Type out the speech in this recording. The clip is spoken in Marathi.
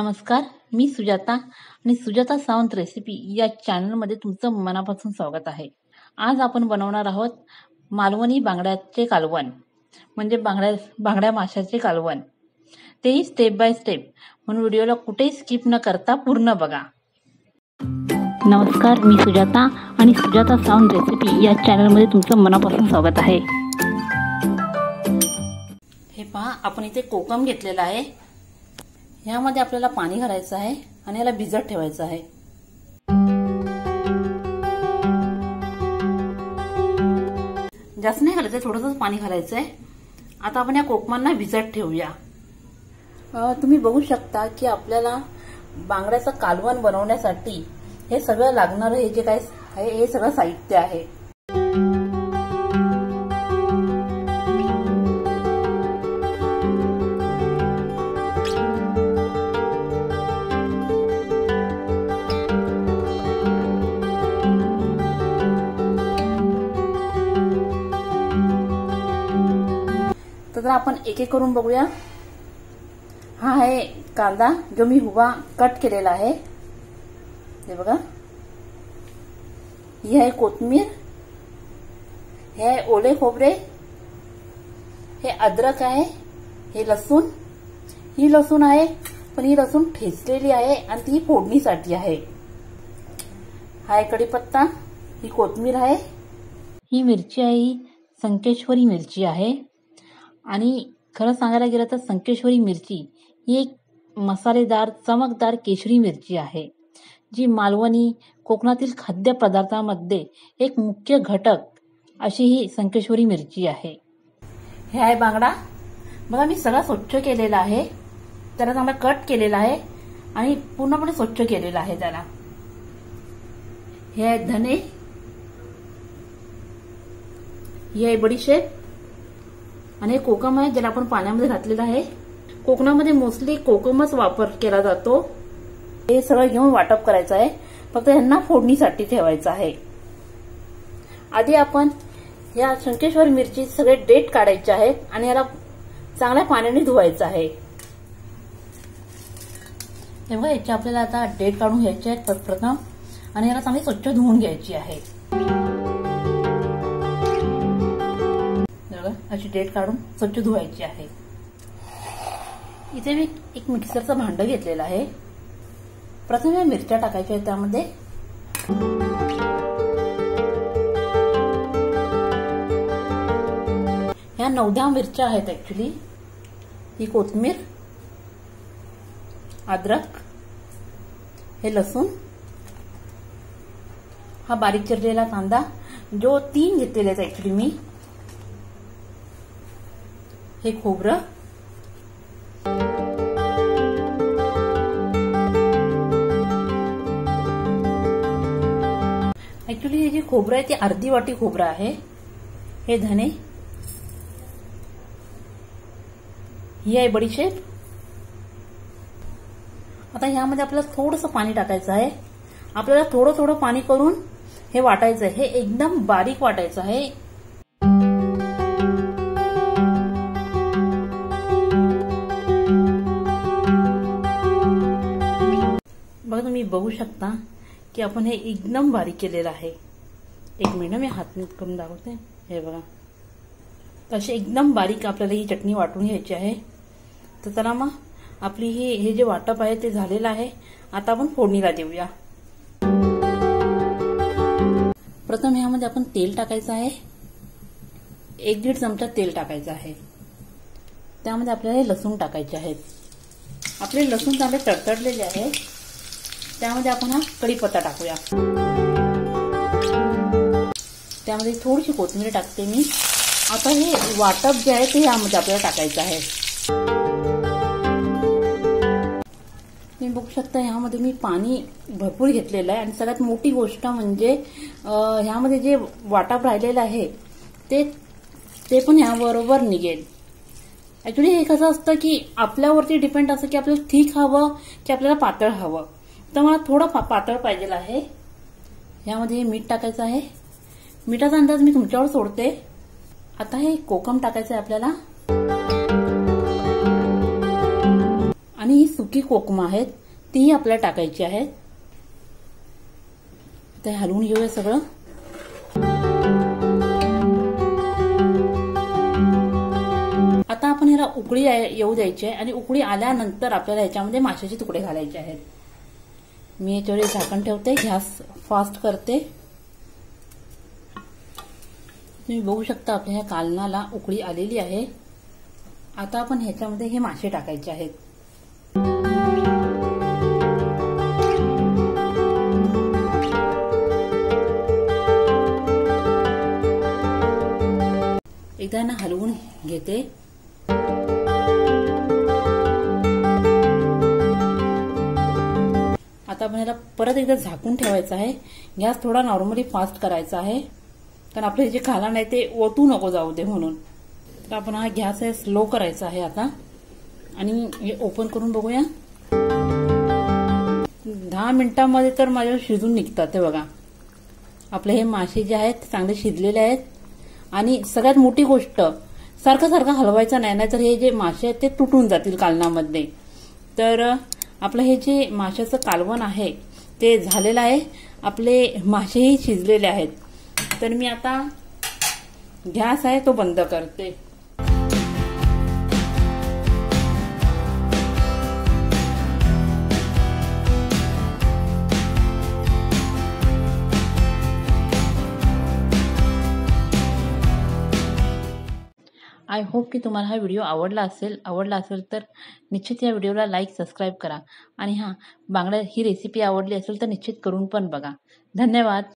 नमस्कार, मी सुजाता आणि सुजाता सावंत रेसिपी या चॅनलमध्ये तुमचं मनापासून स्वागत आहे. आज आपण बनवणार आहोत मालवणी बांगड्याचे कालवण, म्हणजे बांगड्या माशाचे कालवण. तेही स्टेप बाय स्टेप, म्हणून व्हिडिओला कुठेही स्किप न करता पूर्ण बघा. नमस्कार, मी सुजाता आणि सुजाता सावंत रेसिपी या चॅनलमध्ये तुमचं मनापासून स्वागत आहे. हे पहा, आपण इथे कोकम घेतलेला आहे. यामध्ये आपल्याला पाणी घालायचं आहे आणि याला भिजत ठेवायचं आहे. जास्त नाही घालायचं, थोडंसं पाणी घालायचं आहे. आता आपण या कोकमांना भिजत ठेवूया. तुम्ही बघू शकता की आपल्याला बांगड्याचं कालवण बनवण्यासाठी हे सगळं लागणारं हे जे काय आहे हे सगळं साहित्य आहे. तर आपण एक एक करून बघूया. हा आहे कांदा, जो मी उभा कट केलेला आहे. हे बघा, ही आहे कोथिंबीर, हे आहे ओले खोबरे, हे अद्रक आहे, हे लसूण. ही लसूण आहे, पण ही लसूण ठेचलेली आहे आणि ती फोडणीसाठी आहे. हा आहे कढीपत्ता, ही कोथिंबीर आहे. ही मिरची आहे, ही संकेश्वरी मिरची आहे. आणि खरं सांगायला गेलं तर संकेश्वरी मिरची ही एक मसालेदार चमकदार केशरी मिरची आहे, जी मालवणी कोकणातील खाद्यपदार्थांमध्ये एक मुख्य घटक अशी ही संकेश्वरी मिरची आहे. हे आहे बांगडा. बघा, मी सगळा स्वच्छ केलेला आहे. त्याला चांगला कट केलेला आहे आणि पूर्णपणे स्वच्छ केलेला आहे त्याला. हे आहे धने, ही आहे बडीशेप आणि हे कोकम आहे, ज्याला आपण पाण्यामध्ये घातलेलं आहे. कोकणामध्ये मोस्टली कोकमच वापर केला जातो. हे सगळं घेऊन वाटप करायचं आहे. फक्त यांना फोडणीसाठी ठेवायचं आहे. आधी आपण या संकेश्वर मिरची सगळे डेट काढायचे आहेत आणि याला चांगल्या पाण्याने धुवायचं आहे. तेव्हा याचे आपल्याला आता डेट काढून घ्यायचे आहेत प्रथम, आणि याला चांगली स्वच्छ धुवून घ्यायची आहे. अशी डेट काढून स्वच्छ धुवायची आहे. इथे मी एक मिक्सरचं भांडं घेतलेलं आहे. प्रथम या मिरच्या टाकायच्या आहेत त्यामध्ये. ह्या 9-10 मिरच्या आहेत ऍक्च्युली. ही कोथिंबीर, अद्रक, हे लसूण, हा बारीक चिरलेला कांदा, जो 3 घेतलेले आहेत ऍक्च्युली मी. हे खोबरं, ऍक्च्युली हे जे खोबरं आहे ते अर्धी वाटी खोबरं आहे. हे धने, ही आहे बडीशेप. आता ह्यामध्ये आपल्याला थोडंसं पाणी टाकायचं आहे. आपल्याला थोडं थोडं पाणी करून हे वाटायचं आहे. हे एकदम बारीक वाटायचं आहे. बघा, तुम्ही बघू शकता की आपण हे एकदम बारीक केलेलं आहे. एक मिनिट, मी हात करून दाखवते. हे बघा, तशी एकदम बारीक आपल्याला ही चटणी वाटून घ्यायची आहे. तर चला मग, आपली हे जे वाटप आहे ते झालेलं आहे. आता आपण फोडणीला देऊया. प्रथम ह्यामध्ये आपण तेल टाकायचं आहे. 1-1.5 चमचा तेल टाकायचं आहे. त्यामध्ये आपल्याला हे लसूण टाकायचे आहेत. आपले लसूण चांगले तडतडलेले आहे. त्यामध्ये आपण हा कढीपत्ता टाकूया. त्यामध्ये थोडीशी कोथिंबीर टाकते मी. आता हे वाटप जे आहे ते यामध्ये आपल्याला टाकायचं आहे. तुम्ही बघू शकता ह्यामध्ये मी पाणी भरपूर घेतलेलं आहे. आणि सगळ्यात मोठी गोष्ट म्हणजे ह्यामध्ये जे वाटप राहिलेलं आहे ते पण ह्याबरोबर निघेल. ऍक्च्युली हे कसं असतं की आपल्यावरती डिपेंड असतं की आपल्याला थिक हवं की आपल्याला पातळ हवं. तर मला थोडं पातळ पाहिजे आहे. यामध्ये मीठ टाकायचं आहे. मिठाचा अंदाज मी तुमच्यावर सोडते. आता हे कोकम टाकायचं आहे आपल्याला. आणि ही सुकी कोकम आहेत. तीही आपल्याला टाकायची आहेत. ते हलवून घेऊया सगळं. आता आपण ह्याला उकळी येऊ द्यायची आहे आणि उकळी आल्यानंतर आपल्याला ह्याच्यामध्ये माशाचे तुकडे घालायचे आहेत. मी याच्यावर झाकण ठेवते, गॅस फास्ट करते. तुम्ही बघू शकता आपल्या ह्या कालनाला उकळी आलेली आहे. आता आपण ह्याच्यामध्ये हे मासे टाकायचे आहेत. एकदा ना हलवून घेते. आता आपण ह्याला परत एकदा झाकून ठेवायचं आहे. गॅस थोडा नॉर्मली फास्ट करायचा आहे, कारण आपले जे कालवण आहे ते ओतू नको जाऊ दे म्हणून. तर आपण हा गॅस आहे स्लो करायचा आहे आता आणि हे ओपन करून बघूया. 10 मिनिटांमध्ये तर माझ्या शिजून निघतात. ते बघा आपले हे मासे जे आहेत चांगले शिजलेले आहेत. आणि सगळ्यात मोठी गोष्ट, सारखं सारखं हलवायचं नाही, नाहीतर हे जे मासे आहेत ते तुटून जातील कालवणामध्ये. तर आपलं हे जे माशाचं कालवण आहे ते झालेलं आहे. आपले मासेही शिजलेले आहेत. तर मी आता गॅस आहे तो बंद करते. आय होप की तुम्हाला हा व्हिडिओ आवडला असेल तर निश्चित या व्हिडिओला लाईक सबस्क्राईब करा. आणि हां, बांगडा ही रेसिपी आवडली असेल तर निश्चित करून पण बघा. धन्यवाद.